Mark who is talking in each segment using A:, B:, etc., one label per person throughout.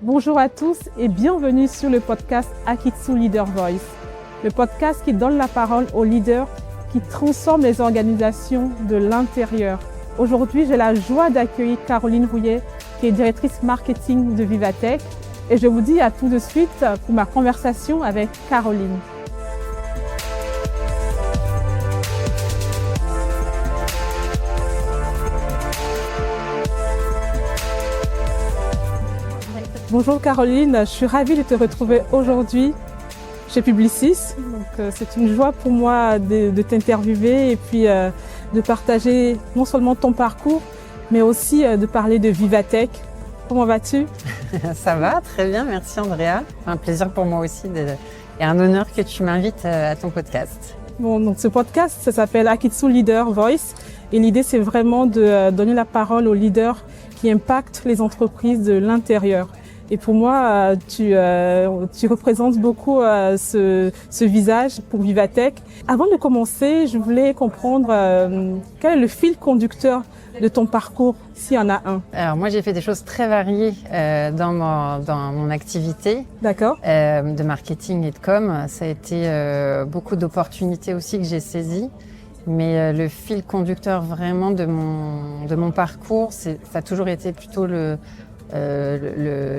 A: Bonjour à tous et bienvenue sur le podcast Akitsu Leader Voice, le podcast qui donne la parole aux leaders qui transforment les organisations de l'intérieur. Aujourd'hui, j'ai la joie d'accueillir Caroline Rouillet, qui est directrice marketing de Vivatech, et je vous dis à tout de suite pour ma conversation avec Caroline. Bonjour Caroline, je suis ravie de te retrouver aujourd'hui chez Publicis. C'est une joie pour moi de t'interviewer et puis de partager non seulement ton parcours, mais aussi de parler de Vivatech. Comment vas-tu?
B: Ça va, très bien, merci Andrea. C'est un plaisir pour moi aussi et un honneur que tu m'invites à ton podcast.
A: Donc ce podcast, ça s'appelle Akitsu Leader Voice et l'idée c'est vraiment de donner la parole aux leaders qui impactent les entreprises de l'intérieur. Et pour moi, tu représentes beaucoup ce visage pour Vivatech. Avant de commencer, je voulais comprendre quel est le fil conducteur de ton parcours, s'il y en a un.
B: Alors moi, j'ai fait des choses très variées dans mon activité.
A: D'accord.
B: De marketing et de com. Ça a été beaucoup d'opportunités aussi que j'ai saisies. Mais le fil conducteur vraiment de mon parcours, ça a toujours été plutôt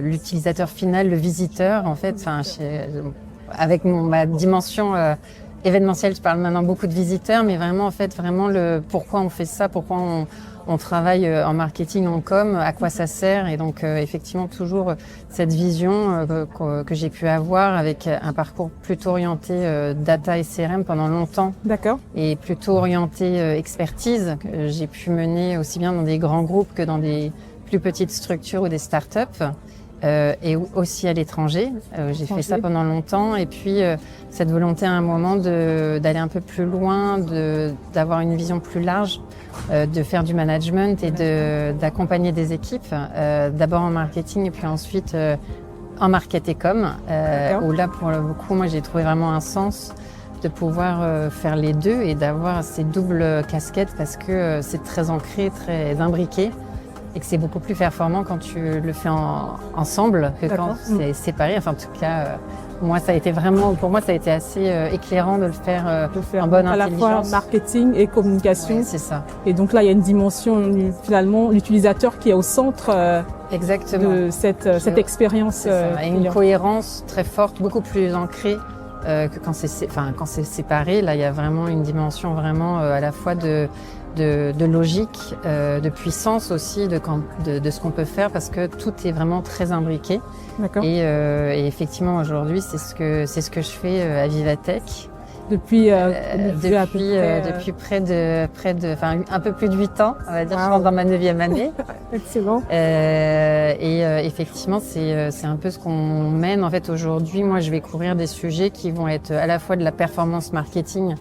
B: l'utilisateur final, le visiteur en fait. Avec ma dimension événementielle, je parle maintenant beaucoup de visiteurs, mais vraiment en fait le pourquoi on fait ça, pourquoi on travaille en marketing, en com, à quoi ça sert, et donc effectivement toujours cette vision que j'ai pu avoir avec un parcours plutôt orienté data et CRM pendant longtemps.
A: D'accord.
B: Et plutôt orienté expertise que j'ai pu mener aussi bien dans des grands groupes que dans des plus petites structures ou des startups, et aussi à l'étranger. J'ai fait ça pendant longtemps, et puis cette volonté à un moment d'aller un peu plus loin, d'avoir une vision plus large, de faire du management et d'accompagner des équipes, d'abord en marketing et puis ensuite en market et com, où là pour le coup moi j'ai trouvé vraiment un sens de pouvoir faire les deux et d'avoir ces doubles casquettes parce que c'est très ancré, très imbriqué, et que c'est beaucoup plus performant quand tu le fais ensemble que quand c'est séparé. Enfin, en tout cas, moi, pour moi, ça a été assez éclairant de le faire en bonne intelligence.
A: À la fois marketing et communication.
B: Ouais, c'est ça.
A: Et donc là, il y a une dimension, finalement, l'utilisateur qui est au centre
B: Exactement.
A: de cette expérience.
B: Et une cohérence très forte, beaucoup plus ancrée que quand c'est séparé. Là, il y a vraiment une dimension vraiment à la fois de logique, de puissance aussi, de ce qu'on peut faire, parce que tout est vraiment très imbriqué.
A: D'accord.
B: Et effectivement aujourd'hui c'est ce que je fais à Vivatech
A: depuis
B: près de un peu plus de 8 ans, on va dire. Wow. Je pense dans ma 9e année.
A: Excellent.
B: Et effectivement c'est un peu ce qu'on mène en fait aujourd'hui. Moi je vais couvrir des sujets qui vont être à la fois de la performance marketing,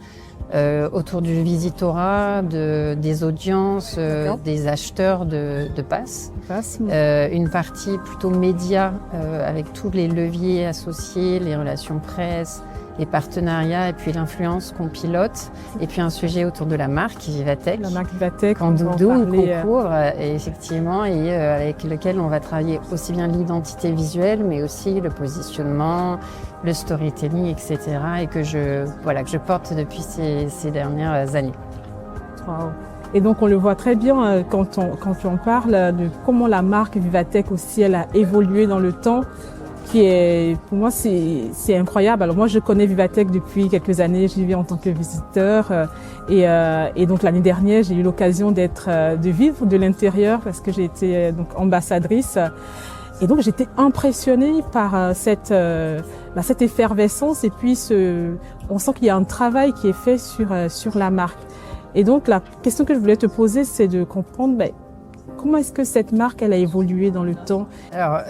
B: autour du visitorat, des audiences, des acheteurs de passes. Une partie plutôt média, avec tous les leviers associés, les relations presse, les partenariats et puis l'influence qu'on pilote. Et puis un sujet autour de la marque Vivatech.
A: La marque Vivatech.
B: En doudou, qu'on couvre, et effectivement, et avec lequel on va travailler aussi bien l'identité visuelle, mais aussi le positionnement, le storytelling, etc. et que je porte depuis ces dernières années.
A: Wow. Et donc on le voit très bien quand tu en parles de comment la marque Vivatech aussi elle a évolué dans le temps, qui est pour moi c'est incroyable. Alors moi je connais Vivatech depuis quelques années, j'y vais en tant que visiteur et donc l'année dernière j'ai eu l'occasion de vivre de l'intérieur parce que j'ai été donc ambassadrice. Et donc j'étais impressionnée par cette effervescence et puis on sent qu'il y a un travail qui est fait sur la marque. Et donc la question que je voulais te poser, c'est de comprendre comment est-ce que cette marque elle a évolué dans le temps.
B: Alors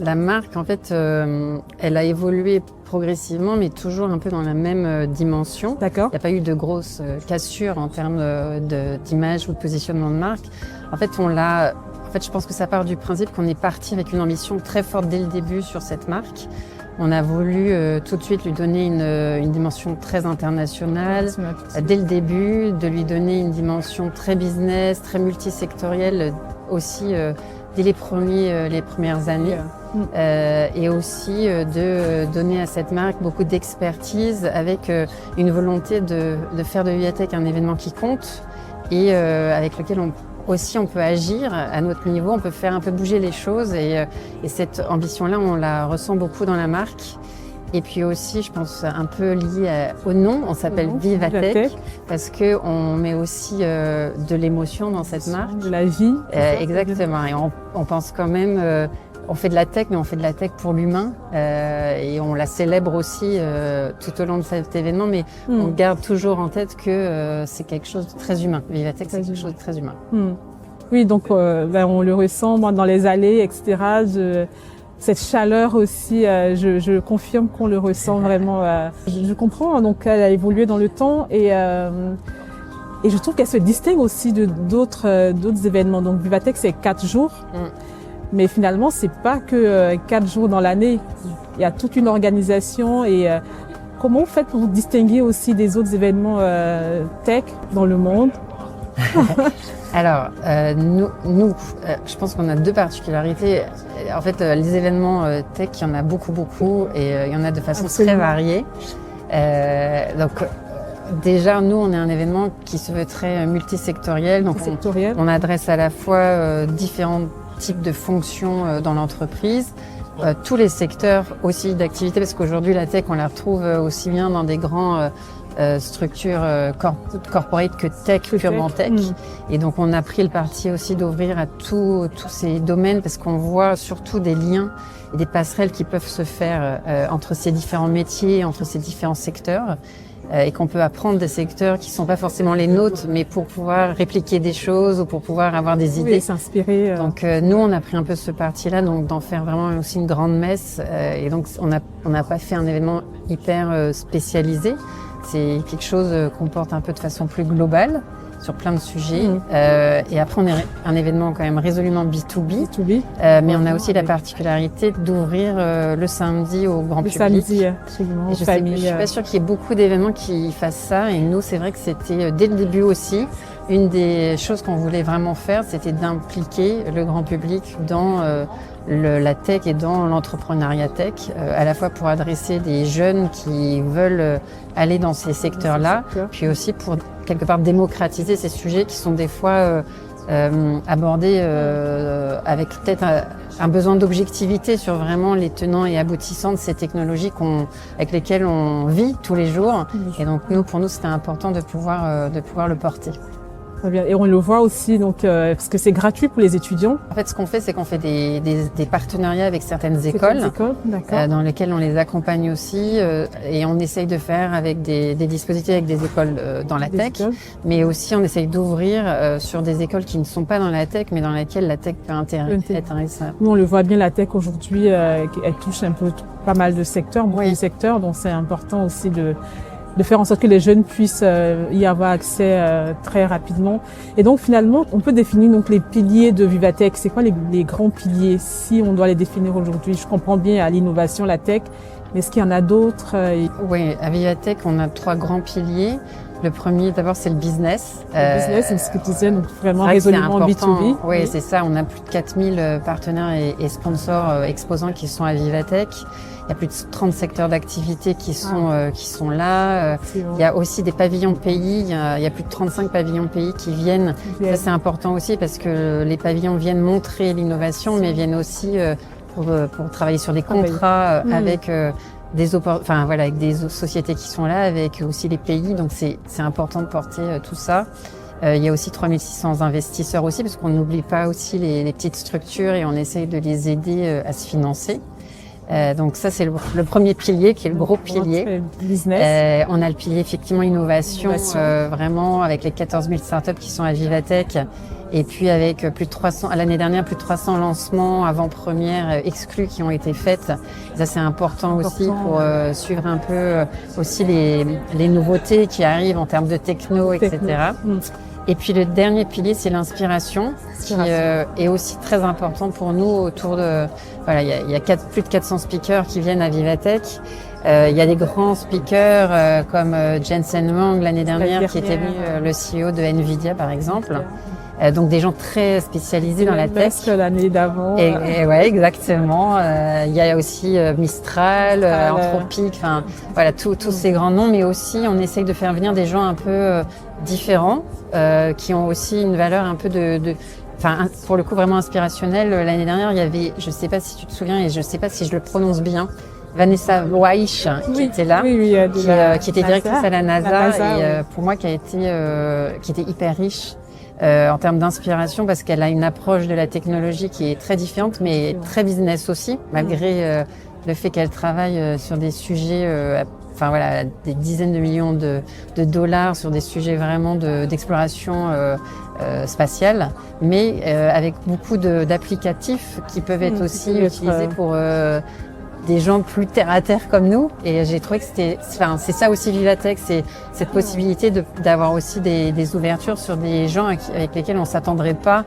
B: la marque en fait elle a évolué progressivement mais toujours un peu dans la même dimension.
A: D'accord.
B: Il n'y a pas eu de grosses cassures en termes d'image ou de positionnement de marque. En fait je pense que ça part du principe qu'on est parti avec une ambition très forte dès le début sur cette marque. On a voulu tout de suite lui donner une dimension très internationale dès le début, de lui donner une dimension très business, très multisectorielle, aussi dès les premières années. Et aussi de donner à cette marque beaucoup d'expertise avec une volonté de faire de Vivatech un événement qui compte et avec lequel on peut agir à notre niveau, on peut faire un peu bouger les choses et cette ambition-là, on la ressent beaucoup dans la marque. Et puis aussi, je pense, un peu lié au nom, on s'appelle Vivatech parce que on met aussi de l'émotion dans cette marque.
A: De la vie.
B: Exactement. Et on pense quand même, on fait de la tech, mais on fait de la tech pour l'humain et on la célèbre aussi tout au long de cet événement. Mais on garde toujours en tête que c'est quelque chose de très humain. Vivatech, c'est quelque chose de très humain.
A: Oui, donc on le ressent, moi, dans les allées, etc. Cette chaleur aussi, je confirme qu'on le ressent vraiment. Je comprends, donc elle a évolué dans le temps et je trouve qu'elle se distingue aussi de d'autres événements. Donc Vivatech, c'est 4 jours, mais finalement c'est pas que 4 jours dans l'année. Il y a toute une organisation et comment vous faites pour vous distinguer aussi des autres événements tech dans le monde?
B: Alors, nous, je pense qu'on a 2 particularités. En fait, les événements tech, il y en a beaucoup, et il y en a de façon très variée. Donc, déjà, nous, on est un événement qui se veut très multisectoriel. Donc, on adresse à la fois différents types de fonctions dans l'entreprise, tous les secteurs aussi d'activité, parce qu'aujourd'hui, la tech, on la retrouve aussi bien dans des grands structures corporate que tech, purement tech. Et donc on a pris le parti aussi d'ouvrir à tous ces domaines parce qu'on voit surtout des liens et des passerelles qui peuvent se faire entre ces différents métiers, entre ces différents secteurs. Et qu'on peut apprendre des secteurs qui sont pas forcément les nôtres, mais pour pouvoir répliquer des choses ou pour pouvoir avoir des idées.
A: Oui, s'inspirer.
B: Donc nous, on a pris un peu ce parti-là, donc d'en faire vraiment aussi une grande messe. Et donc on n'a pas fait un événement hyper spécialisé. C'est quelque chose qu'on porte un peu de façon plus globale sur plein de sujets. Et après, on est un événement quand même résolument B2B. Mais on a aussi la particularité d'ouvrir le samedi au grand public.
A: Samedi, absolument.
B: Et je suis pas sûre qu'il y ait beaucoup d'événements qui fassent ça. Et nous, c'est vrai que c'était dès le début aussi une des choses qu'on voulait vraiment faire, c'était d'impliquer le grand public dans la tech et dans l'entrepreneuriat tech, à la fois pour adresser des jeunes qui veulent aller dans ces secteurs-là, puis aussi pour quelque part démocratiser ces sujets qui sont des fois abordés avec peut-être un besoin d'objectivité sur vraiment les tenants et aboutissants de ces technologies avec lesquelles on vit tous les jours. Et donc pour nous, c'était important de pouvoir le porter.
A: Très bien. Et on le voit aussi, donc, parce que c'est gratuit pour les étudiants.
B: En fait, ce qu'on fait, c'est qu'on fait des partenariats avec certaines écoles dans lesquelles on les accompagne aussi. Et on essaye de faire avec des dispositifs avec des écoles dans la tech. Mais aussi, on essaye d'ouvrir sur des écoles qui ne sont pas dans la tech, mais dans lesquelles la tech peut être intéressante.
A: Nous, on le voit bien, la tech aujourd'hui, elle touche un peu pas mal de secteurs, beaucoup de secteurs. Donc, c'est important aussi de faire en sorte que les jeunes puissent y avoir accès très rapidement. Et donc finalement, on peut définir donc les piliers de Vivatech. C'est quoi les grands piliers si on doit les définir aujourd'hui? Je comprends bien à l'innovation, la tech, mais est-ce qu'il y en a d'autres?
B: Oui, à Vivatech, on a 3 grands piliers. Le premier, d'abord, c'est le business.
A: Le business, c'est ce que tu disais, donc vraiment résolument B2B.
B: Oui, c'est ça. On a plus de 4000 partenaires et sponsors exposants qui sont à Vivatech. Il y a plus de 30 secteurs d'activité qui sont là. Il y a aussi des pavillons pays. Il y a plus de 35 pavillons pays qui viennent. Ça, c'est important aussi parce que les pavillons viennent montrer l'innovation, mais viennent aussi pour travailler sur des contrats avec avec des sociétés qui sont là, avec aussi les pays. Donc, c'est important de porter tout ça. Il y a aussi 3600 investisseurs aussi, parce qu'on n'oublie pas aussi les petites structures et on essaye de les aider à se financer. Donc ça, c'est le premier pilier qui est le gros pilier.
A: Business.
B: On a le pilier effectivement innovation. Vraiment avec les 14 000 startups qui sont à Vivatech. Et puis avec plus de 300, l'année dernière, plus de 300 lancements avant-premières exclus qui ont été faites. Ça, c'est important aussi pour suivre un peu aussi les nouveautés qui arrivent en termes de techno, etc. Et puis le dernier pilier, c'est l'inspiration, qui est aussi très important pour nous autour de... Voilà, il y a plus de 400 speakers qui viennent à Vivatech. Il y a des grands speakers comme Jensen Huang l'année dernière qui était venu, le CEO de Nvidia par exemple. Donc des gens très spécialisés dans la tech.
A: L'année d'avant.
B: Et ouais, exactement. Il y a aussi Mistral, Anthropic, enfin voilà, tous ces grands noms, mais aussi on essaye de faire venir des gens un peu différents, qui ont aussi une valeur un peu enfin, pour le coup vraiment inspirationnelle. L'année dernière, il y avait, je sais pas si tu te souviens et je sais pas si je le prononce bien, Vanessa Weich qui était là, qui était directrice à la NASA et pour moi qui était hyper riche en termes d'inspiration parce qu'elle a une approche de la technologie qui est très différente mais très business aussi, malgré le fait qu'elle travaille sur des sujets enfin voilà, des dizaines de millions de dollars sur des sujets vraiment d'exploration spatiale, mais avec beaucoup d'applicatifs qui peuvent être aussi utilisés pour des gens plus terre à terre comme nous. Et j'ai trouvé que c'est ça aussi Vivatech, c'est cette possibilité d'avoir aussi des ouvertures sur des gens avec lesquels on s'attendrait pas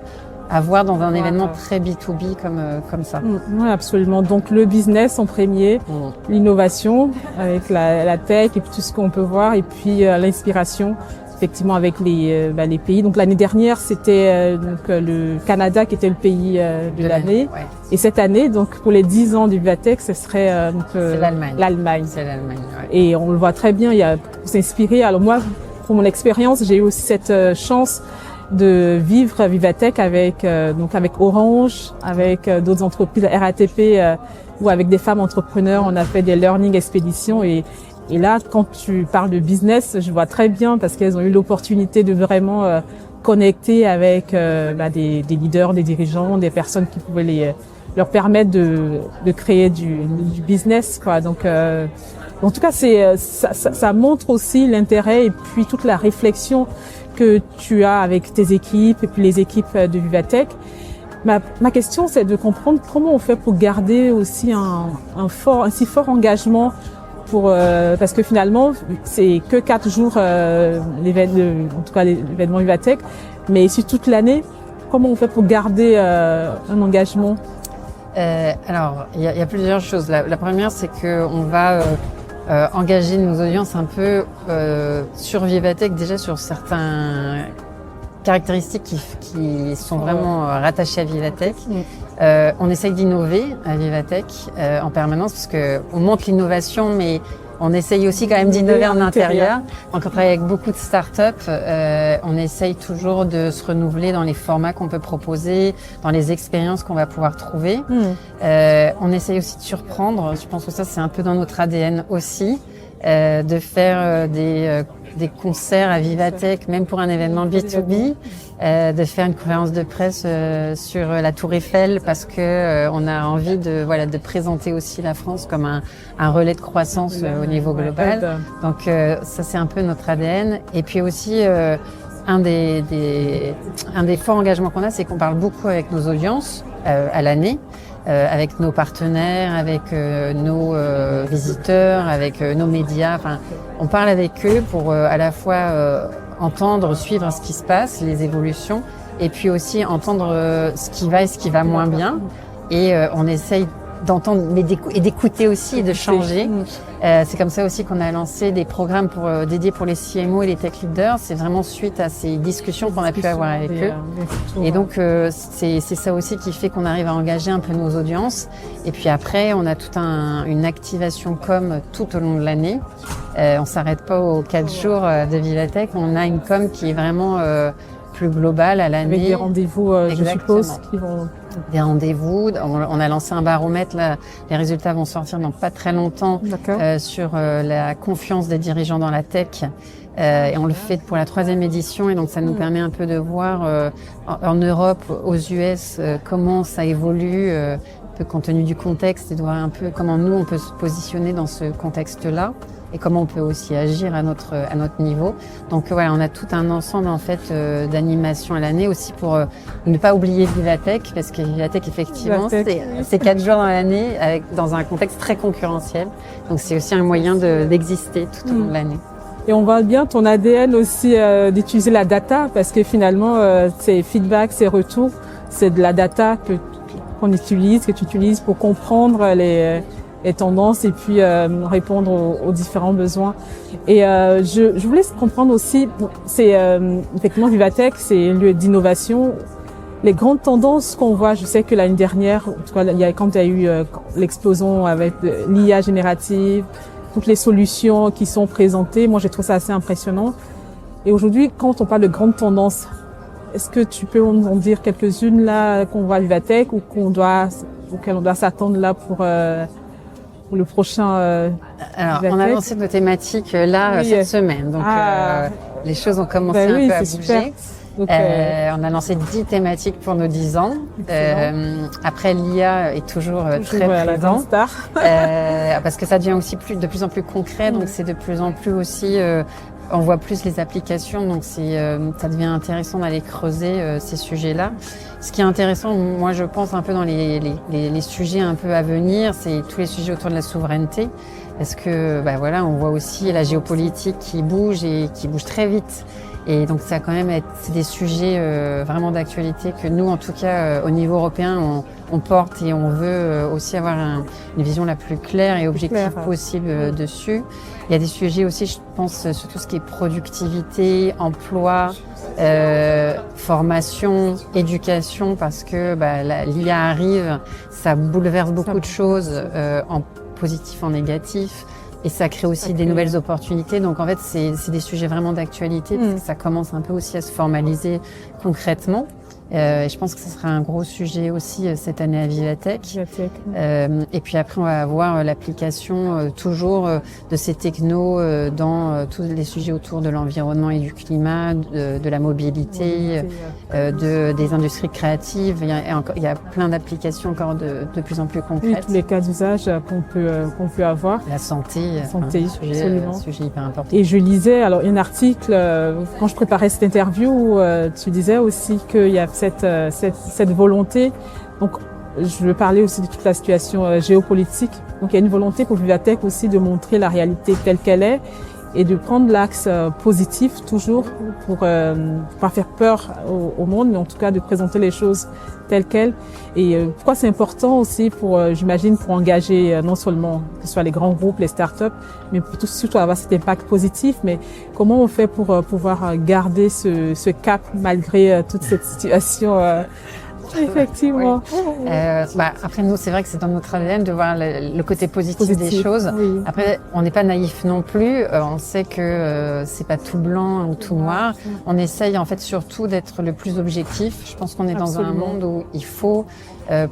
B: à voir dans un événement très B2B comme ça.
A: Oui, absolument. Donc le business en premier, l'innovation avec la tech et puis tout ce qu'on peut voir, et puis l'inspiration effectivement avec les pays. Donc l'année dernière, c'était le Canada qui était le pays de l'année. Ouais. Et cette année, donc pour les 10 ans du Vivatech, ce serait l'Allemagne.
B: C'est l'Allemagne. Ouais.
A: Et on le voit très bien, il y a pour s'inspirer. Alors moi, pour mon expérience, j'ai eu aussi cette chance de vivre Vivatech avec Orange, avec d'autres entreprises RATP ou avec des femmes entrepreneurs. On a fait des learning expéditions et là, quand tu parles de business, je vois très bien parce qu'elles ont eu l'opportunité de vraiment connecter avec des leaders, des dirigeants, des personnes qui pouvaient leur permettre de créer du business, quoi. Donc en tout cas, ça montre aussi l'intérêt et puis toute la réflexion que tu as avec tes équipes et puis les équipes de Vivatech. Ma question, c'est de comprendre comment on fait pour garder aussi un si fort engagement parce que finalement, c'est que 4 jours en tout cas l'événement Vivatech, mais sur toute l'année, comment on fait pour garder un engagement?
B: Alors, il y a plusieurs choses. La première, c'est que on va engager nos audiences un peu sur Vivatech, déjà sur certains caractéristiques qui sont vraiment rattachées à Vivatech. On essaye d'innover à Vivatech en permanence parce que on montre l'innovation, mais on essaye aussi quand même d'innover en intérieur. Donc on travaille avec beaucoup de startups. On essaye toujours de se renouveler dans les formats qu'on peut proposer, dans les expériences qu'on va pouvoir trouver. On essaye aussi de surprendre. Je pense que ça c'est un peu dans notre ADN aussi, de faire des concerts à Vivatech, même pour un événement B2B, de faire une conférence de presse sur la Tour Eiffel parce que on a envie de présenter aussi la France comme un relais de croissance au niveau global. Donc ça c'est un peu notre ADN. Et puis aussi un des forts engagements qu'on a, c'est qu'on parle beaucoup avec nos audiences à l'année. Avec nos partenaires, avec nos visiteurs, avec nos médias. Enfin, on parle avec eux pour à la fois entendre, suivre ce qui se passe, les évolutions, et puis aussi entendre ce qui va et ce qui va moins bien. Et on essaye d'entendre, et d'écouter aussi et de changer. C'est comme ça aussi qu'on a lancé des programmes dédiés pour les CMO et les tech leaders. C'est vraiment suite à ces discussions qu'on a pu avoir avec eux. Et donc, c'est ça aussi qui fait qu'on arrive à engager un peu nos audiences. Et puis après, on a toute une activation com tout au long de l'année. On s'arrête pas aux 4 jours de Vivatech. On a une com qui est vraiment plus globale à l'année.
A: Avec des rendez-vous, je suppose, qui vont...
B: Des rendez-vous. On a lancé un baromètre. Là, les résultats vont sortir dans pas très longtemps sur la confiance des dirigeants dans la tech. Et on le fait pour la 3e édition. Et donc, ça nous permet un peu de voir en Europe, aux US, comment ça évolue, un peu compte tenu du contexte, et de voir un peu comment nous, on peut se positionner dans ce contexte-là. Et comment on peut aussi agir à notre niveau. Donc voilà, on a tout un ensemble en fait d'animations à l'année aussi pour ne pas oublier Vivatech, parce que Vivatech effectivement c'est 4 jours dans l'année dans un contexte très concurrentiel. Donc c'est aussi un moyen d'exister tout au long de l'année.
A: Et on voit bien ton ADN aussi d'utiliser la data, parce que finalement ces feedbacks, ces retours, c'est de la data que tu utilises pour comprendre les tendances et puis répondre aux différents besoins. Et je voulais comprendre aussi, c'est effectivement Vivatech, c'est un lieu d'innovation. Les grandes tendances qu'on voit, je sais que l'année dernière, en tout cas, quand il y a eu l'explosion avec l'IA générative, toutes les solutions qui sont présentées, moi j'ai trouvé ça assez impressionnant. Et aujourd'hui, quand on parle de grandes tendances, est-ce que tu peux en dire quelques-unes là qu'on voit à Vivatech ou auxquelles on doit s'attendre là pour le prochain
B: Alors,
A: Vivatech?
B: on a lancé nos thématiques là cette semaine, donc les choses ont commencé un peu à bouger.
A: Super. Donc,
B: on a lancé 10 thématiques pour nos 10 ans. Après, l'IA est toujours très présent. Parce que ça devient aussi de plus en plus concret, donc c'est de plus en plus aussi... on voit plus les applications, donc ça devient intéressant d'aller creuser ces sujets-là. Ce qui est intéressant, moi je pense un peu dans les sujets un peu à venir, c'est tous les sujets autour de la souveraineté. Parce que on voit aussi la géopolitique qui bouge et qui bouge très vite. Et donc ça c'est des sujets vraiment d'actualité que nous, en tout cas au niveau européen, on porte et on veut aussi avoir une vision la plus claire et objective possible dessus. Il y a des sujets aussi, je pense, sur tout ce qui est productivité, emploi, formation, éducation, parce que l'IA arrive, ça bouleverse beaucoup de choses en positif, en négatif. Et ça crée aussi des nouvelles opportunités. Donc en fait, c'est des sujets vraiment d'actualité parce que ça commence un peu aussi à se formaliser concrètement. Et je pense que ce sera un gros sujet aussi cette année à Vivatech. Et puis après, on va avoir l'application toujours de ces technos dans tous les sujets autour de l'environnement et du climat, de la mobilité, des industries créatives. Il y a plein d'applications encore de plus en plus concrètes.
A: Oui, tous les cas d'usage qu'on peut avoir.
B: La santé, sujet hyper important.
A: Et je lisais alors un article quand je préparais cette interview où tu disais aussi qu'il y a cette volonté. Donc, je veux parler aussi de toute la situation géopolitique. Donc, il y a une volonté pour Vivatech aussi de montrer la réalité telle qu'elle est et de prendre l'axe positif toujours pour pas faire peur au monde, mais en tout cas de présenter les choses telles quelles. Et pourquoi c'est important aussi j'imagine, pour engager non seulement que ce soit les grands groupes, les startups, mais surtout avoir cet impact positif. Mais comment on fait pour pouvoir garder ce cap malgré toute cette situation effectivement.
B: Oui. Après nous, c'est vrai que c'est dans notre ADN de voir le côté positif des choses.
A: Oui.
B: Après, on n'est pas naïf non plus. On sait que c'est pas tout blanc ou tout noir. On essaye en fait surtout d'être le plus objectif. Je pense qu'on est dans un monde où il faut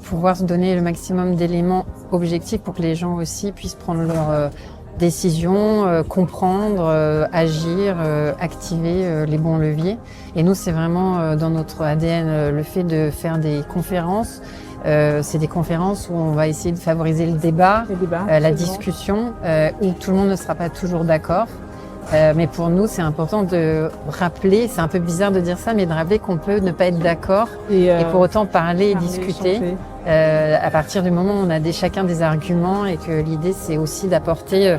B: pouvoir se donner le maximum d'éléments objectifs pour que les gens aussi puissent prendre leurs décisions, comprendre, agir, activer les bons leviers. Et nous, c'est vraiment dans notre ADN le fait de faire des conférences. C'est des conférences où on va essayer de favoriser le débat, la discussion, où tout le monde ne sera pas toujours d'accord. Mais pour nous, c'est important de rappeler, c'est un peu bizarre de dire ça, mais de rappeler qu'on peut ne pas être d'accord et pour autant parler et discuter. À partir du moment où on a chacun des arguments et que l'idée, c'est aussi d'apporter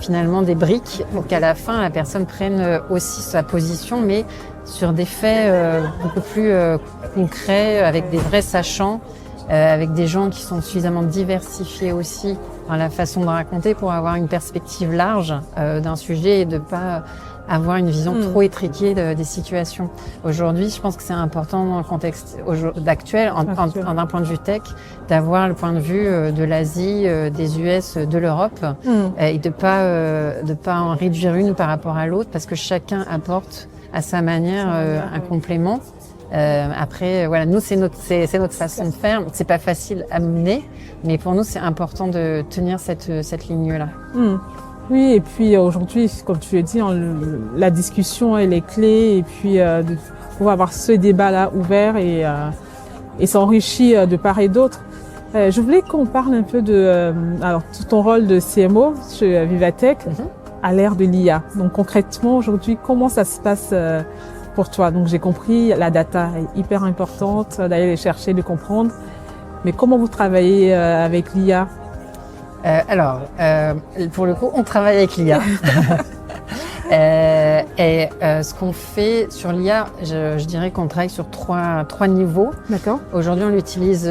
B: finalement des briques pour qu'à la fin, la personne prenne aussi sa position, mais sur des faits beaucoup plus concrets, avec des vrais sachants, avec des gens qui sont suffisamment diversifiés aussi dans la façon de raconter pour avoir une perspective large d'un sujet et de pas avoir une vision trop étriquée des situations. Aujourd'hui, je pense que c'est important dans le contexte actuel, d'un point de vue tech, d'avoir le point de vue de l'Asie, des US, de l'Europe, et de pas en réduire une par rapport à l'autre, parce que chacun apporte à sa manière un complément. Après, voilà, nous c'est notre façon de faire. C'est pas facile à mener, mais pour nous c'est important de tenir cette ligne-là.
A: Oui, et puis aujourd'hui, comme tu l'as dit, la discussion elle est clé, et puis de pouvoir avoir ce débat-là ouvert et s'enrichir de part et d'autre. Je voulais qu'on parle un peu de ton rôle de CMO chez Vivatech à l'ère de l'IA. Donc concrètement aujourd'hui, comment ça se passe pour toi? Donc j'ai compris, la data est hyper importante, d'aller les chercher, de comprendre. Mais comment vous travaillez avec l'IA?
B: Pour le coup, on travaille avec l'IA. Ce qu'on fait sur l'IA, je dirais qu'on travaille sur trois niveaux.
A: D'accord.
B: Aujourd'hui, on l'utilise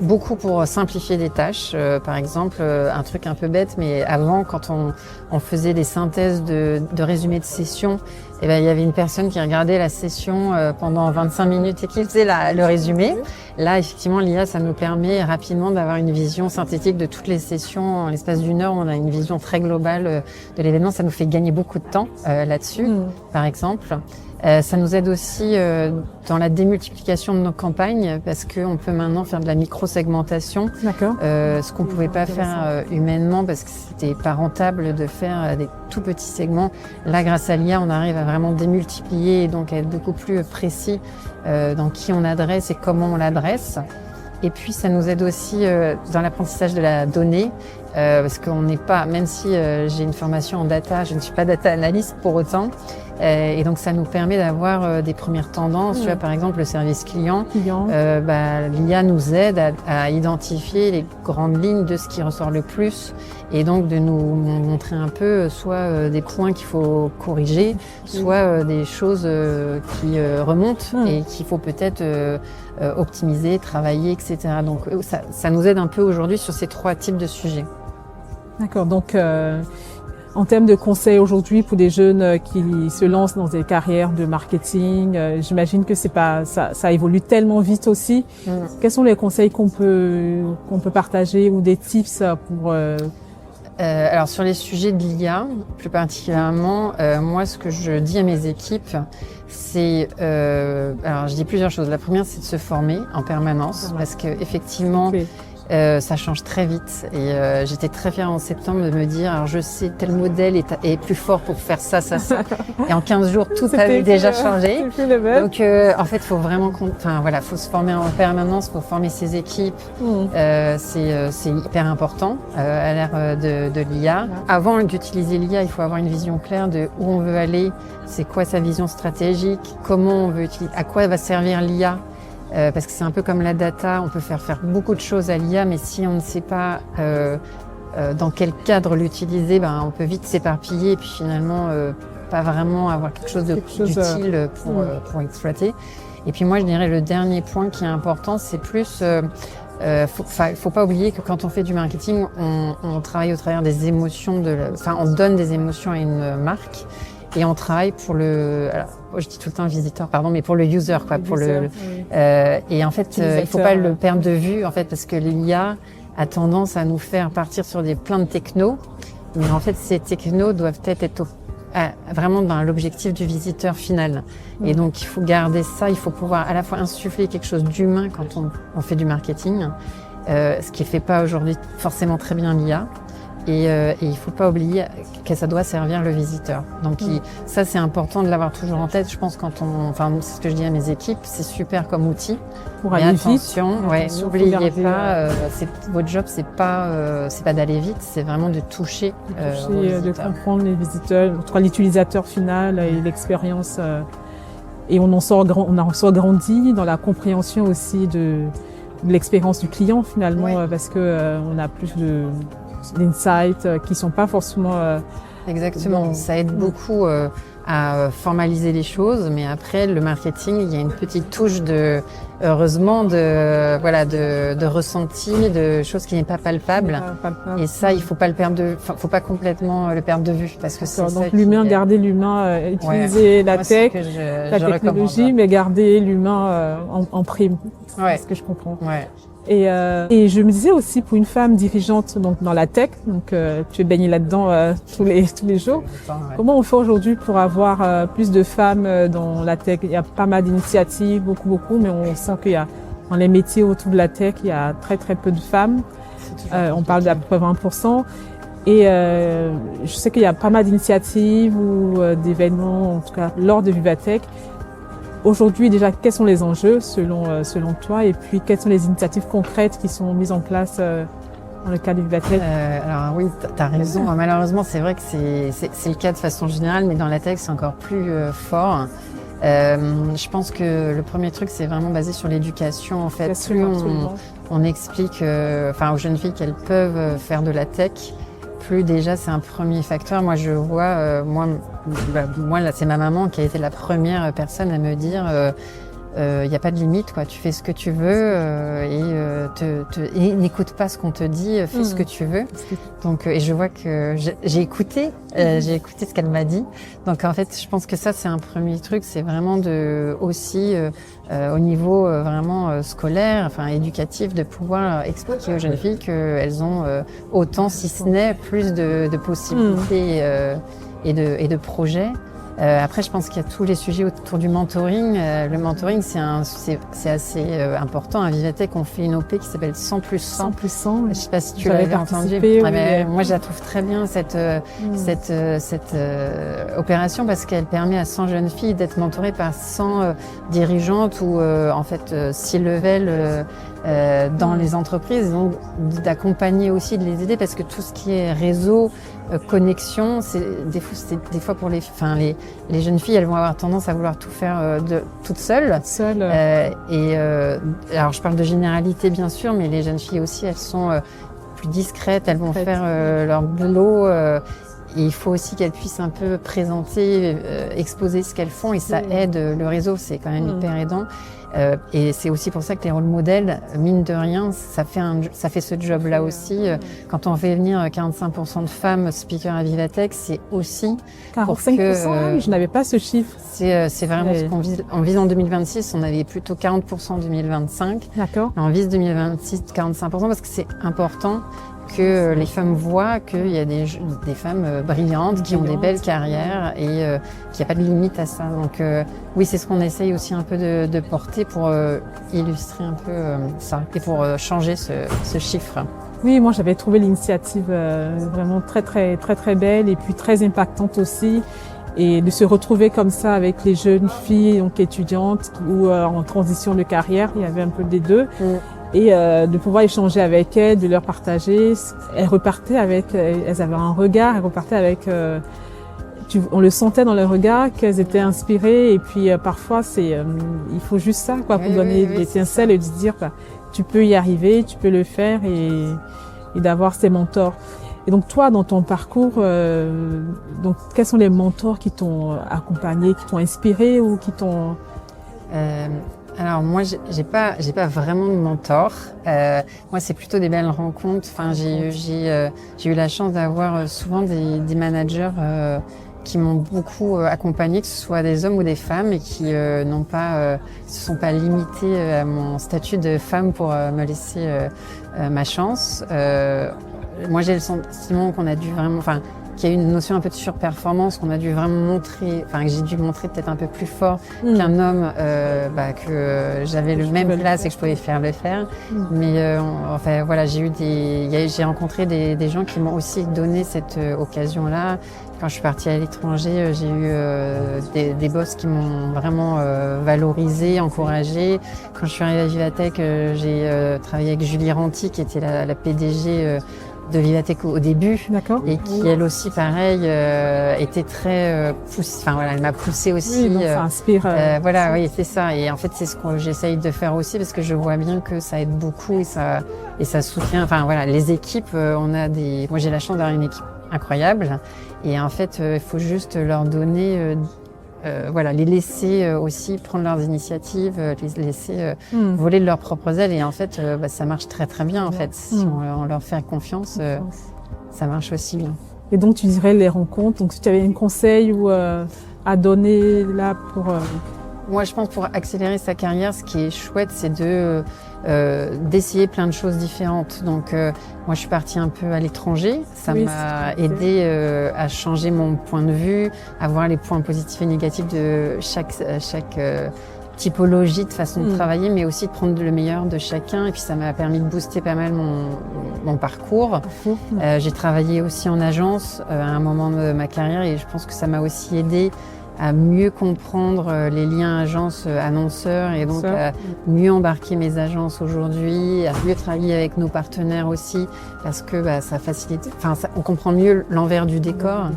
B: beaucoup pour simplifier des tâches. Par exemple, un truc un peu bête, mais avant, quand on faisait des synthèses de résumés de session, il y avait une personne qui regardait la session pendant 25 minutes et qui faisait le résumé. Là, effectivement, l'IA, ça nous permet rapidement d'avoir une vision synthétique de toutes les sessions. En l'espace d'une heure, on a une vision très globale de l'événement. Ça nous fait gagner beaucoup de temps là-dessus, par exemple. Ça nous aide aussi dans la démultiplication de nos campagnes parce qu'on peut maintenant faire de la micro-segmentation.
A: D'accord.
B: Ce qu'on pouvait pas faire humainement parce que c'était pas rentable de faire des tout petits segments. Là, grâce à l'IA, on arrive à vraiment démultiplier et donc à être beaucoup plus précis dans qui on adresse et comment on l'adresse. Et puis, ça nous aide aussi dans l'apprentissage de la donnée parce qu'on n'est pas, même si j'ai une formation en data, je ne suis pas data analyst pour autant. Et donc, ça nous permet d'avoir des premières tendances. Tu vois, par exemple, le service client. L'IA nous aide à identifier les grandes lignes de ce qui ressort le plus et donc de nous montrer un peu soit des points qu'il faut corriger, soit des choses qui remontent et qu'il faut peut-être optimiser, travailler, etc. Donc, ça nous aide un peu aujourd'hui sur ces 3 types de sujets.
A: D'accord. Donc, en termes de conseils aujourd'hui pour des jeunes qui se lancent dans des carrières de marketing, j'imagine que ça évolue tellement vite aussi. Quels sont les conseils qu'on peut partager ou des tips pour
B: alors sur les sujets de l'IA, plus particulièrement, moi ce que je dis à mes équipes, c'est alors je dis plusieurs choses. La première, c'est de se former en permanence parce que effectivement. Ça change très vite et j'étais très fière en septembre de me dire alors je sais tel modèle est plus fort pour faire ça et en 15 jours tout avait déjà changé. Donc en fait faut vraiment faut se former en permanence pour former ses équipes. C'est hyper important à l'ère de l'IA. Avant d'utiliser l'IA, il faut avoir une vision claire de où on veut aller, c'est quoi sa vision stratégique, comment on veut utiliser, à quoi va servir l'IA. Parce que c'est un peu comme la data, on peut faire beaucoup de choses à l'IA, mais si on ne sait pas dans quel cadre l'utiliser, on peut vite s'éparpiller et puis finalement pas vraiment avoir quelque chose d'utile pour exploiter. Et puis moi, je dirais le dernier point qui est important, c'est plus... faut pas oublier que quand on fait du marketing, on travaille au travers des émotions, on donne des émotions à une marque. Et on travaille pour je dis tout le temps visiteur, mais pour le user, quoi, et en fait, il faut pas le perdre de vue, en fait, parce que l'IA a tendance à nous faire partir sur plein de technos, mais en fait, ces technos doivent être vraiment dans l'objectif du visiteur final. Et donc, il faut garder ça, il faut pouvoir à la fois insuffler quelque chose d'humain quand on fait du marketing, ce qui fait pas aujourd'hui forcément très bien l'IA. Et il faut pas oublier que ça doit servir le visiteur. Donc ça c'est important de l'avoir toujours en tête. Je pense c'est ce que je dis à mes équipes, c'est super comme outil.
A: Pour aller
B: attention, n'oubliez pas, votre job c'est pas d'aller vite, c'est vraiment de toucher,
A: de comprendre les visiteurs, l'utilisateur final et l'expérience. Et on en sort grandi dans la compréhension aussi de l'expérience du client finalement, parce que on a plus d'insights qui sont pas forcément
B: exactement. Ça aide beaucoup à formaliser les choses, mais après le marketing, il y a une petite touche de ressenti, de choses qui n'est pas palpable. Et ça, il faut pas faut pas complètement le perdre de vue parce que c'est
A: donc l'humain, garder l'humain, utiliser la tech, la technologie, mais garder l'humain en prime. C'est ce que je comprends. Et je me disais aussi pour une femme dirigeante donc dans la tech, donc tu es baignée là-dedans tous les jours. Comment on fait aujourd'hui pour avoir plus de femmes dans la tech? Il y a pas mal d'initiatives, beaucoup, mais on sent qu'il y a dans les métiers autour de la tech, il y a très peu de femmes. On parle d'à peu près 20%. Et je sais qu'il y a pas mal d'initiatives ou d'événements, en tout cas lors de Vivatech. Aujourd'hui, déjà, quels sont les enjeux selon toi et puis quelles sont les initiatives concrètes qui sont mises en place dans le cadre du Vivatech?
B: Alors oui, tu as raison. Malheureusement, c'est vrai que c'est le cas de façon générale, mais dans la tech, c'est encore plus fort. Je pense que le premier truc, c'est vraiment basé sur l'éducation. En fait, plus on explique aux jeunes filles qu'elles peuvent faire de la tech, plus déjà c'est un premier facteur. Moi je vois, moi là c'est ma maman qui a été la première personne à me dire il n'y a pas de limite, quoi. Tu fais ce que tu veux et n'écoute pas ce qu'on te dit, fais ce que tu veux. Donc, et je vois que j'ai écouté ce qu'elle m'a dit. Donc en fait, je pense que ça c'est un premier truc, c'est vraiment aussi au niveau vraiment scolaire, enfin éducatif, de pouvoir expliquer aux jeunes filles qu'elles ont autant, si ce n'est plus de possibilités et de projets. Après, je pense qu'il y a tous les sujets autour du mentoring. Le mentoring, c'est assez important. À Vivatech, on fait une OP qui s'appelle 100 + 100.
A: 100 + 100.
B: Je sais pas si tu l'avais entendu. Moi, je la trouve très bien, cette opération, parce qu'elle permet à 100 jeunes filles d'être mentorées par 100 dirigeantes ou en fait C-level dans les entreprises, donc d'accompagner aussi, de les aider, parce que tout ce qui est réseau, connexion, c'est des fois pour les jeunes filles, elles vont avoir tendance à vouloir tout faire toutes seules. Alors je parle de généralité bien sûr, mais les jeunes filles aussi, elles sont plus discrètes, elles vont faire leur boulot. Et il faut aussi qu'elles puissent un peu présenter, exposer ce qu'elles font, et ça aide. Le réseau, c'est quand même hyper aidant. Et c'est aussi pour ça que les rôles modèles, mine de rien, ça fait ce job-là aussi. Quand on fait venir 45% de femmes speakers à Vivatech, c'est aussi
A: 45%,
B: pour que,
A: je n'avais pas ce chiffre.
B: C'est vraiment ce qu'on vise. On vise en 2026, on avait plutôt 40% en 2025.
A: D'accord.
B: On vise 2026 45%, parce que c'est important que les femmes voient qu'il y a des femmes brillantes qui ont des belles carrières et qu'il n'y a pas de limite à ça. Donc oui, c'est ce qu'on essaye aussi un peu de porter pour illustrer un peu ça et pour changer ce chiffre.
A: Oui, moi j'avais trouvé l'initiative vraiment très très très très belle et puis très impactante aussi. Et de se retrouver comme ça avec les jeunes filles, donc étudiantes ou en transition de carrière, il y avait un peu des deux. Et de pouvoir échanger avec elles, de leur partager. Elles repartaient elles avaient un regard, elles repartaient avec, on le sentait dans leur regard qu'elles étaient inspirées. Et puis parfois il faut juste ça, quoi, pour donner l'étincelle et de se dire, tu peux y arriver, tu peux le faire, et d'avoir ces mentors. Et donc toi, dans ton parcours, donc quels sont les mentors qui t'ont accompagné, qui t'ont inspiré ou qui t'ont...
B: Alors moi, j'ai pas vraiment de mentor. Moi, c'est plutôt des belles rencontres. Enfin, j'ai eu la chance d'avoir souvent des managers qui m'ont beaucoup accompagnée, que ce soit des hommes ou des femmes, et qui se sont pas limités à mon statut de femme pour me laisser ma chance. Moi, j'ai le sentiment qu'on a dû vraiment, qu'il y a une notion un peu de surperformance, qu'on a dû vraiment montrer, que j'ai dû montrer peut-être un peu plus fort qu'un homme, que j'avais le même place et que je pouvais le faire. Mais voilà, j'ai rencontré des gens qui m'ont aussi donné cette occasion-là. Quand je suis partie à l'étranger, j'ai eu des boss qui m'ont vraiment valorisée, encouragée. Quand je suis arrivée à Vivatech, j'ai travaillé avec Julie Ranty, qui était la PDG de Vivatech au début.
A: D'accord.
B: Et qui, elle aussi, pareil, était très poussée. Elle m'a poussée aussi.
A: Oui, donc ça inspire.
B: Oui, c'est ça. Et en fait, c'est ce que j'essaye de faire aussi, parce que je vois bien que ça aide beaucoup et ça soutient. Les équipes, moi, j'ai la chance d'avoir une équipe incroyable. Et en fait, il faut juste leur donner, les laisser aussi prendre leurs initiatives, les laisser voler de leurs propres ailes. Et en fait, ça marche très très bien. En fait, si on leur fait confiance, ça marche aussi bien.
A: Et donc, tu dirais les rencontres. Donc, si tu avais un conseil à donner là pour...
B: Moi, je pense pour accélérer sa carrière, ce qui est chouette, c'est d'essayer plein de choses différentes. Donc, moi, je suis partie un peu à l'étranger. Ça m'a aidé à changer mon point de vue, à voir les points positifs et négatifs de chaque typologie de façon de travailler, mais aussi de prendre le meilleur de chacun. Et puis, ça m'a permis de booster pas mal mon parcours. J'ai travaillé aussi en agence à un moment de ma carrière, et je pense que ça m'a aussi aidé à mieux comprendre les liens agence-annonceurs, et donc à mieux embarquer mes agences aujourd'hui, à mieux travailler avec nos partenaires aussi, parce que ça facilite, on comprend mieux l'envers du décor.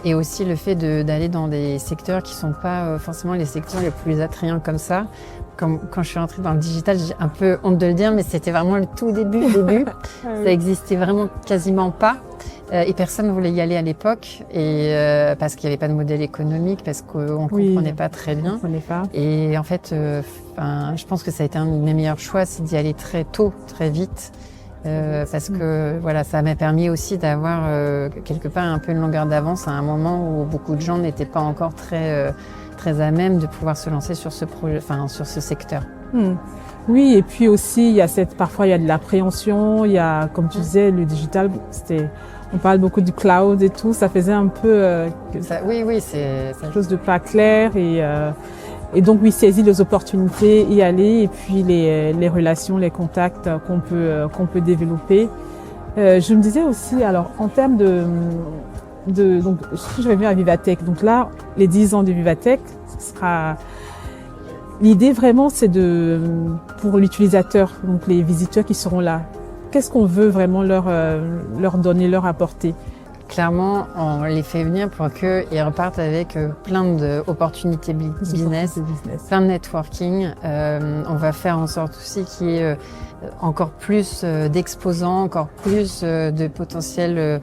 B: Et aussi le fait d'aller dans des secteurs qui sont pas forcément les secteurs les plus attrayants comme ça. Quand je suis rentrée dans le digital, j'ai un peu honte de le dire, mais c'était vraiment le tout début. Ça existait vraiment quasiment pas. Et personne ne voulait y aller à l'époque, et parce qu'il n'y avait pas de modèle économique, parce qu'on comprenait pas très bien. Et en fait, je pense que ça a été un de mes meilleurs choix, c'est d'y aller très tôt, très vite. Parce que voilà, ça m'a permis aussi d'avoir quelque part un peu une longueur d'avance à un moment où beaucoup de gens n'étaient pas encore très à même de pouvoir se lancer sur ce projet, sur ce secteur.
A: Oui, et puis aussi il y a parfois il y a de l'appréhension, il y a, comme tu disais, le digital, on parle beaucoup du cloud et tout, ça faisait un peu
B: c'est
A: quelque chose de pas clair, et donc oui, saisir les opportunités, y aller, et puis les relations, les contacts qu'on peut développer. Je me disais aussi, alors en termes donc si je reviens à Vivatech, donc là les 10 ans de Vivatech, ce sera l'idée vraiment, c'est pour l'utilisateur, donc les visiteurs qui seront là, qu'est-ce qu'on veut vraiment leur donner, leur apporter?
B: Clairement, on les fait venir pour qu'ils repartent avec plein d'opportunités business, plein de networking. On va faire en sorte aussi qu'il y ait encore plus d'exposants, encore plus de potentielles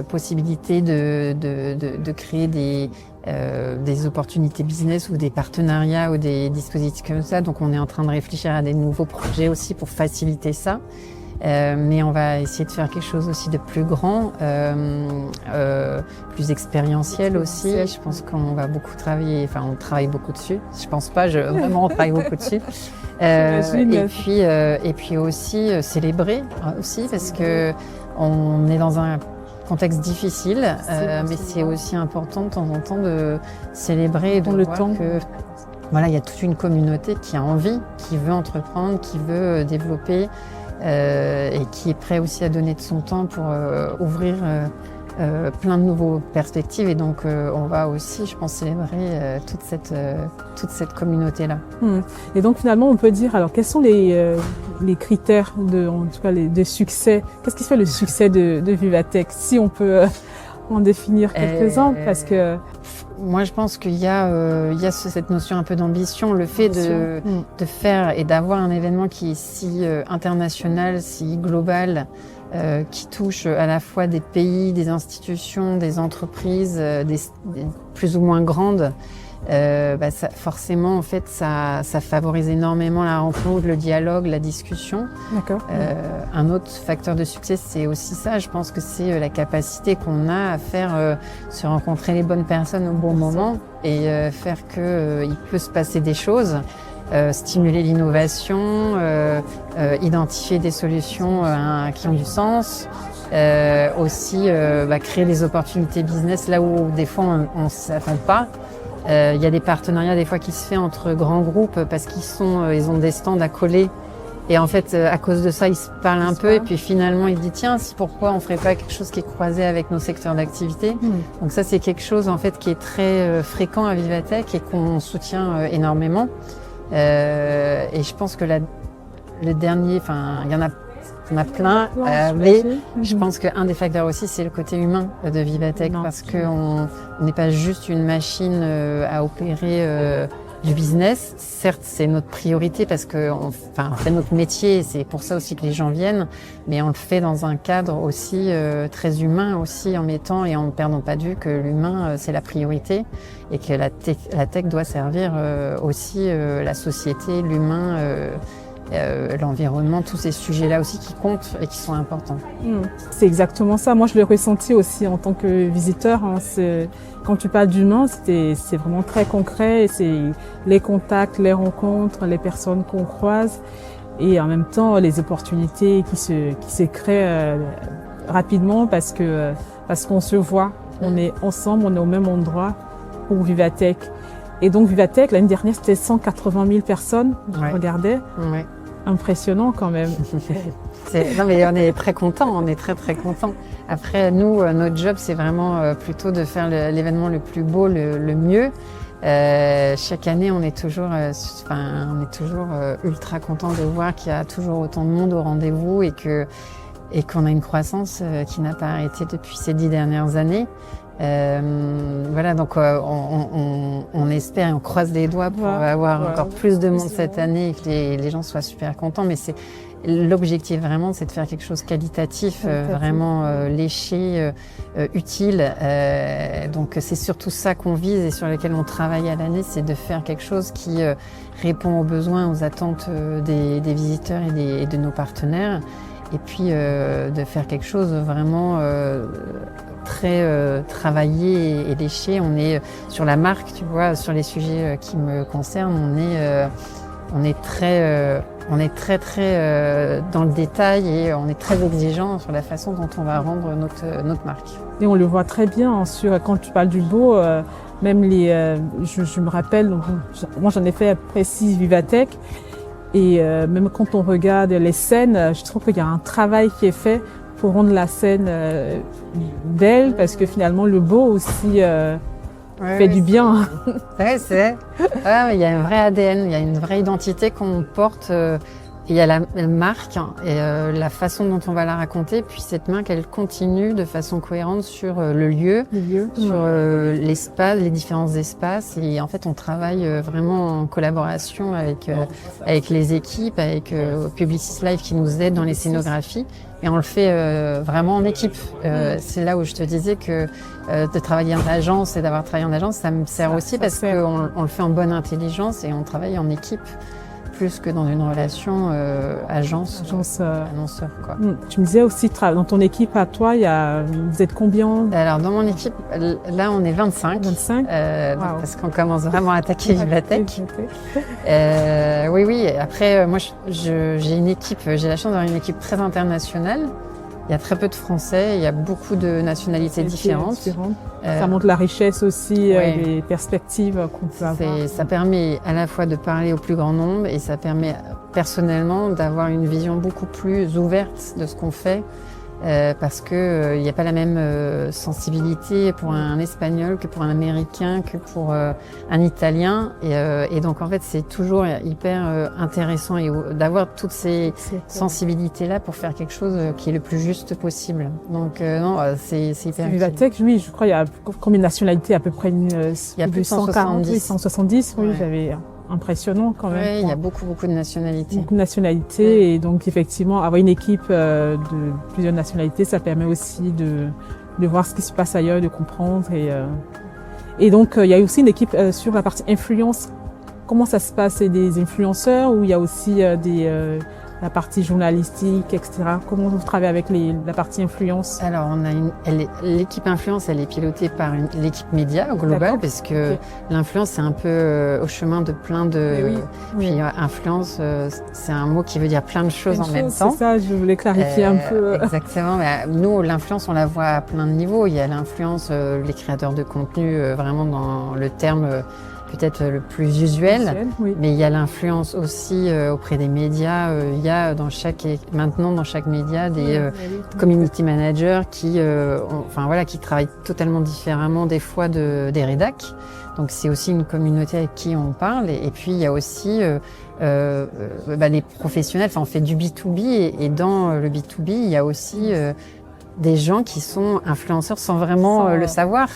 B: possibilités de créer des opportunités business ou des partenariats ou des dispositifs comme ça. Donc on est en train de réfléchir à des nouveaux projets aussi pour faciliter ça. Mais on va essayer de faire quelque chose aussi de plus grand, plus expérientiel aussi. Je pense qu'on va beaucoup travailler, on travaille beaucoup dessus. Je pense pas, vraiment on travaille beaucoup dessus. Et puis aussi célébrer aussi, parce que on est dans un contexte difficile, mais c'est aussi important de temps en temps de célébrer et de voir que voilà, il y a toute une communauté qui a envie, qui veut entreprendre, qui veut développer. Et qui est prêt aussi à donner de son temps pour ouvrir plein de nouvelles perspectives. Et donc, on va aussi, je pense, célébrer toute cette communauté-là.
A: Et donc, finalement, on peut dire, alors, quels sont les critères en tout cas, de succès? Qu'est-ce qui fait le succès de Vivatech? Si on peut en définir quelques-uns, parce que...
B: Moi, je pense qu'il y a cette notion un peu d'ambition, le fait de faire et d'avoir un événement qui est si international, si global, qui touche à la fois des pays, des institutions, des entreprises, des plus ou moins grandes. Forcément, en fait, ça favorise énormément la rencontre, le dialogue, la discussion.
A: D'accord.
B: Un autre facteur de succès, c'est aussi ça. Je pense que c'est la capacité qu'on a à faire se rencontrer les bonnes personnes au bon moment et faire que il peut se passer des choses, stimuler l'innovation, identifier des solutions qui ont du sens. Aussi créer des opportunités business là où des fois on s'attend pas. Il y a des partenariats des fois qui se font entre grands groupes parce ils ont des stands à coller et en fait à cause de ça ils se parlent un peu et puis finalement ils disent tiens pourquoi on ferait pas quelque chose qui est croisé avec nos secteurs d'activité. Donc ça c'est quelque chose en fait qui est très fréquent à Vivatech et qu'on soutient énormément et je pense que le dernier, il y en a plein, mais je pense qu'un des facteurs aussi, c'est le côté humain de Vivatech, parce qu'on n'est pas juste une machine à opérer du business. Certes, c'est notre priorité parce que c'est notre métier, c'est pour ça aussi que les gens viennent, mais on le fait dans un cadre aussi très humain aussi, en mettant et en ne perdant pas de vue que l'humain, c'est la priorité et que la tech doit servir aussi la société, l'humain, l'environnement, tous ces sujets-là aussi qui comptent et qui sont importants.
A: C'est exactement ça. Moi, je l'ai ressenti aussi en tant que visiteur. Quand tu parles d'humain, c'est vraiment très concret. C'est les contacts, les rencontres, les personnes qu'on croise et en même temps les opportunités qui se créent rapidement parce qu'on se voit. On est ensemble, on est au même endroit pour Vivatech. Et donc Vivatech, l'année dernière, c'était 180 000 personnes qui regardaient. Ouais. Impressionnant quand même.
B: Non mais on est très contents, on est très très contents. Après nous, notre job c'est vraiment plutôt de faire l'événement le plus beau, le mieux. Chaque année on est toujours ultra content de voir qu'il y a toujours autant de monde au rendez-vous et qu'on a une croissance qui n'a pas arrêté depuis ces 10 dernières années. Voilà, donc on espère et on croise les doigts pour avoir encore plus de monde cette année et que les gens soient super contents. Mais L'objectif vraiment, c'est de faire quelque chose qualitatif, vraiment léché, utile. Donc c'est surtout ça qu'on vise et sur lequel on travaille à l'année, c'est de faire quelque chose qui répond aux besoins, aux attentes des visiteurs et de nos partenaires. Et puis de faire quelque chose vraiment très travaillé et léché. On est sur la marque, tu vois, sur les sujets qui me concernent, on est très dans le détail et on est très exigeant sur la façon dont on va rendre notre marque.
A: Et on le voit très bien quand tu parles du beau, même je me rappelle, donc, moi j'en ai fait précis Vivatech, et même quand on regarde les scènes, je trouve qu'il y a un travail qui est fait pour rendre la scène belle, parce que finalement le beau aussi fait du bien.
B: Ouais, il y a un vrai ADN, il y a une vraie identité qu'on porte. Il y a la marque et la façon dont on va la raconter, puis cette marque, elle continue de façon cohérente sur le lieu, sur l'espace, les différents espaces. Et en fait, on travaille vraiment en collaboration avec les équipes, avec Publicis Live qui nous aide dans les scénographies. Et on le fait vraiment en équipe. C'est là où je te disais que de travailler en agence et d'avoir travaillé en agence, ça me sert aussi parce qu'on le fait en bonne intelligence et on travaille en équipe plus que dans une relation agence-annonceur.
A: Tu me disais aussi, dans ton équipe à toi, vous êtes combien?
B: Alors dans mon équipe, là on est 25. 25 parce qu'on commence vraiment à attaquer Vivatech. Oui. Après, moi j'ai une équipe, j'ai la chance d'avoir une équipe très internationale. Il y a très peu de Français, il y a beaucoup de nationalités différentes.
A: Ça montre la richesse aussi, les perspectives qu'on peut avoir.
B: Ça permet à la fois de parler au plus grand nombre et ça permet personnellement d'avoir une vision beaucoup plus ouverte de ce qu'on fait. Parce que il n'y a pas la même sensibilité pour un Espagnol que pour un Américain, que pour un Italien. Et donc en fait c'est toujours hyper intéressant d'avoir toutes ces sensibilités-là pour faire quelque chose qui est le plus juste possible. Donc non, c'est hyper utile.
A: Vivatech, oui, je crois il y a combien de nationalités à peu près? Il
B: y a plus de 170.
A: 170, oui, j'avais... Impressionnant quand même.
B: Oui, il y a beaucoup de nationalités.
A: Beaucoup de nationalités et donc effectivement avoir une équipe de plusieurs nationalités, ça permet aussi de voir ce qui se passe ailleurs, de comprendre et donc il y a aussi une équipe sur la partie influence. Comment ça se passe? C'est des influenceurs ou il y a aussi la partie journalistique, etc. Comment vous travaillez avec la partie influence?
B: Alors, l'équipe influence, elle est pilotée par l'équipe média au global, parce que l'influence, c'est un peu au chemin de plein de... Puis influence, c'est un mot qui veut dire plein de choses en même temps.
A: C'est ça, je voulais clarifier un peu.
B: Exactement. Nous, l'influence, on la voit à plein de niveaux. Il y a l'influence, les créateurs de contenu, vraiment dans le terme... peut-être le plus usuel, mais il y a l'influence aussi auprès des médias. Il y a maintenant dans chaque média des community managers qui travaillent totalement différemment des fois des rédacs. Donc c'est aussi une communauté avec qui on parle. Et puis il y a aussi les professionnels. Enfin, on fait du B2B et dans le B2B, il y a aussi des gens qui sont influenceurs sans vraiment le savoir.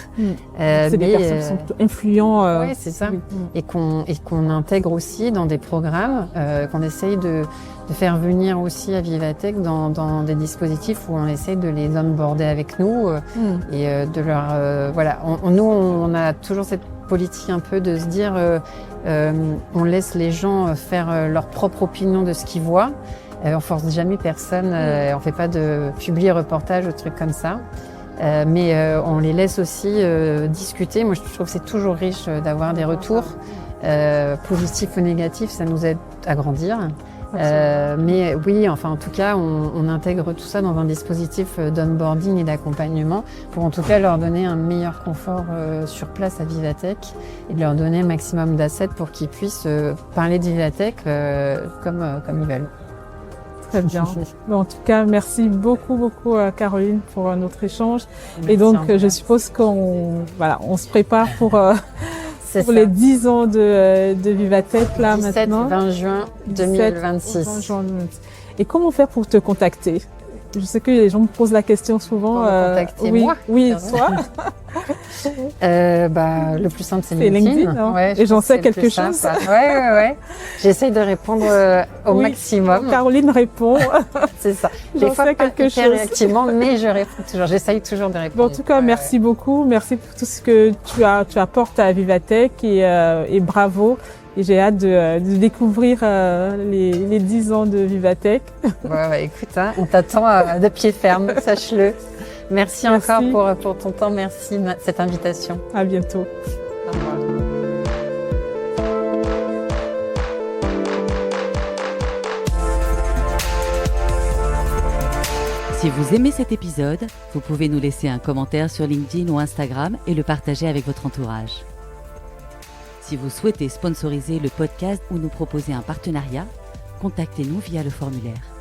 A: C'est des personnes qui sont influents.
B: Oui, c'est ça. Et qu'on intègre aussi dans des programmes, qu'on essaye de faire venir aussi à Vivatech dans des dispositifs où on essaye de les onboarder avec nous et de leur... Nous, on a toujours cette politique un peu de se dire on laisse les gens faire leur propre opinion de ce qu'ils voient. On force jamais personne, on fait pas de reportage ou trucs comme ça. Mais on les laisse aussi discuter. Moi, je trouve que c'est toujours riche d'avoir des retours positifs ou négatifs. Ça nous aide à grandir. Mais oui, enfin, en tout cas, on intègre tout ça dans un dispositif d'onboarding et d'accompagnement pour en tout cas leur donner un meilleur confort sur place à Vivatech et de leur donner le maximum d'assets pour qu'ils puissent parler de Vivatech comme ils veulent.
A: Très bien. En tout cas, merci beaucoup Caroline pour notre échange. Merci. Et donc, je suppose qu'on se prépare pour les 10 ans de Vivatech là
B: 17,
A: maintenant.
B: 20 juin 2026.
A: Et comment faire pour te contacter? Je sais que les gens me posent la question souvent.
B: Pour me contacter,
A: oui,
B: moi.
A: oui, toi.
B: Le plus simple, c'est LinkedIn.
A: Hein.
B: Ouais,
A: et j'en sais quelque chose.
B: Ouais. J'essaye de répondre au maximum.
A: Caroline répond.
B: C'est ça.
A: J'en sais quelque chose.
B: Réactivement, mais je réponds toujours. J'essaye toujours de répondre.
A: Bon, en tout cas, merci beaucoup. Merci pour tout ce que tu apportes à Vivatech et bravo. Et j'ai hâte de découvrir les 10 ans de Vivatech.
B: Ouais, écoute, hein, on t'attend de pied ferme, sache-le. Merci encore pour ton temps. Merci de cette invitation.
A: À bientôt.
B: Au revoir.
C: Si vous aimez cet épisode, vous pouvez nous laisser un commentaire sur LinkedIn ou Instagram et le partager avec votre entourage. Si vous souhaitez sponsoriser le podcast ou nous proposer un partenariat, contactez-nous via le formulaire.